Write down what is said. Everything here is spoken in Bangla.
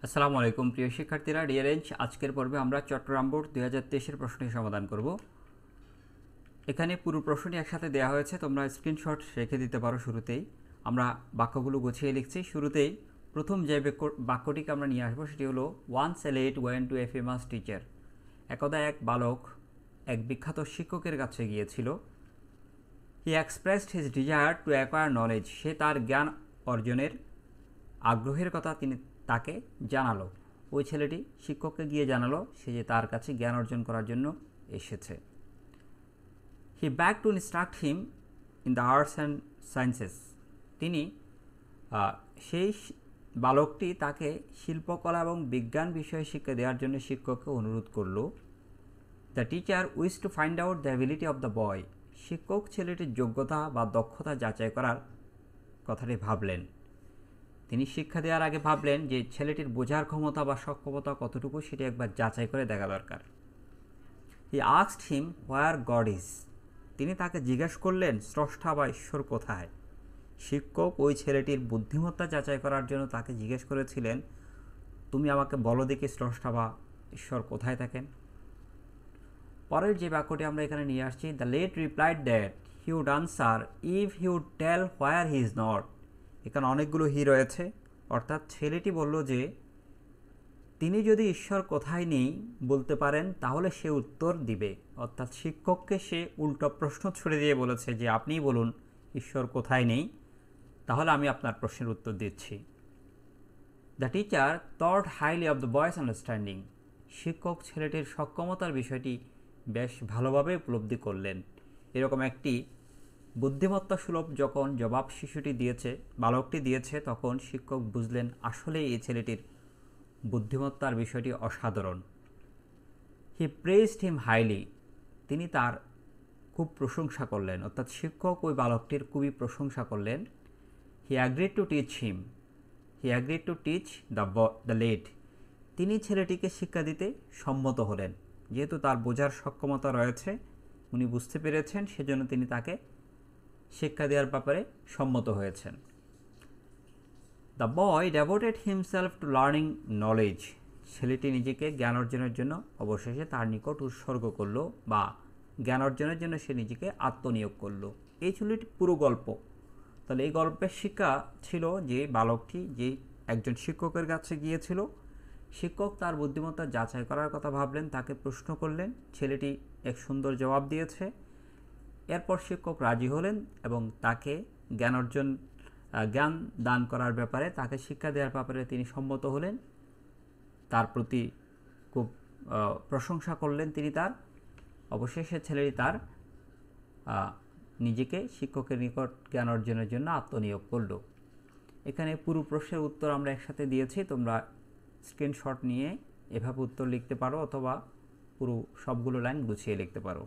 আসসালামু আলাইকুম প্রিয় শিক্ষার্থীরা, ডিয়ারেঞ্জ আজকের পর্বে আমরা চট্টগ্রাম বোর্ড 2023-এর প্রশ্নটি সমাধান করব। এখানে পুরো প্রশ্নটি একসাথে দেওয়া হয়েছে, তোমরা স্ক্রিনশট রেখে দিতে পারো। শুরুতেই আমরা বাক্যগুলো গুছিয়ে লিখছি। শুরুতেই প্রথম যে বাক্যটিকে আমরা নিয়ে আসবো সেটি হলো once a lad went to a famous teacher. একদা এক বালক এক বিখ্যাত শিক্ষকের কাছে গিয়েছিল। He expressed his desire to acquire knowledge. সে তার জ্ঞান অর্জনের আগ্রহের কথা তাকে জানালো। ওই ছেলেটি শিক্ষককে গিয়ে জানালো সে যে তার কাছে জ্ঞান অর্জন করার জন্য এসেছে। He begged to instruct him in the arts and sciences. তিনি সেই বালকটি তাকে শিল্পকলা এবং বিজ্ঞান বিষয়ে শিক্ষা দেওয়ার জন্য শিক্ষককে অনুরোধ করল। The teacher wish to find out the ability of the boy. শিক্ষক ছেলেটির যোগ্যতা বা দক্ষতা যাচাই করার কথাটি ভাবলেন। তিনি শিক্ষা দেওয়ার আগে ভাবলেন যে ছেলেটির বোঝার ক্ষমতা বা সক্ষমতা কতটুকু সেটি একবার যাচাই করে দেখা দরকার। He asked him where god is. তিনি তাকে জিজ্ঞেস করলেন স্রষ্টা বা ঈশ্বর কোথায়। শিক্ষক ওই ছেলেটির বুদ্ধিমত্তা যাচাই করার জন্য তাকে জিজ্ঞেস করেছিলেন, তুমি আমাকে বলো দেখি স্রষ্টা বা ঈশ্বর কোথায় থাকেন। পরের যে বাক্যটি আমরা এখানে নিয়ে আসছি, the lad replied that he would answer if he would tell where he is not. এখানে অনেকগুলো হি রয়েছে, অর্থাৎ ছেলেটি বলল যে তিনি যদি ঈশ্বর কোথায় নেই বলতে পারেন তাহলে সে উত্তর দিবে। অর্থাৎ শিক্ষককে সে উল্টো প্রশ্ন ছুড়ে দিয়ে বলেছে যে আপনিই বলুন ঈশ্বর কোথায় নেই, তাহলে আমি আপনার প্রশ্নের উত্তর দিচ্ছি। The teacher thought highly of the বয়েস আন্ডারস্ট্যান্ডিং। শিক্ষক ছেলেটির সক্ষমতার বিষয়টি বেশ ভালোভাবে উপলব্ধি করলেন। এরকম একটি বুদ্ধিমত্তা সুলভ যখন জবাব শিশুটি দিয়েছে, বালকটি দিয়েছে, তখন শিক্ষক বুঝলেন আসলে এই ছেলেটির বুদ্ধিমত্তার বিষয়টি অসাধারণ। হি প্রেজড হিম হাইলি। তিনি তার খুব প্রশংসা করলেন, অর্থাৎ শিক্ষক ওই বালকটির খুবই প্রশংসা করলেন। He agreed to teach him. He agreed to teach the lad. তিনি ছেলেটিকে শিক্ষা দিতে সম্মত হলেন। যেহেতু তার বোঝার সক্ষমতা রয়েছে, উনি বুঝতে পেরেছেন, সেজন্য তিনি তাকে শিক্ষা দেওয়ার ব্যাপারে সম্মত হয়েছেন। The boy devoted himself to learning knowledge. ছেলেটি নিজেকে জ্ঞান অর্জনের জন্য অবশেষে তার নিকট উৎসর্গ করলো, বা জ্ঞান অর্জনের জন্য সে নিজেকে আত্মনিয়োগ করলো। এই ছিল পুরো গল্প। তাহলে এই গল্পের শিক্ষা ছিল যে বালকটি যে একজন শিক্ষকের কাছে গিয়েছিল, শিক্ষক তার বুদ্ধিমত্তা যাচাই করার কথা ভাবলেন, তাকে প্রশ্ন করলেন, ছেলেটি এক সুন্দর জবাব দিয়েছে। এরপর শিক্ষক রাজি হলেন এবং তাকে জ্ঞান দান করার ব্যাপারে, তাকে শিক্ষা দেওয়ার ব্যাপারে তিনি সম্মত হলেন। তার প্রতি খুব প্রশংসা করলেন তিনি তার। অবশেষে ছেলেটি তার নিজেকে শিক্ষকের নিকট জ্ঞান অর্জনের জন্য আত্মনিয়োগ করল। এখানে পুরো প্রশ্নের উত্তর আমরা একসাথে দিয়েছি, তোমরা স্ক্রিনশট নিয়ে এভাবে উত্তর লিখতে পারো অথবা পুরো সবগুলো লাইন গুছিয়ে লিখতে পারো।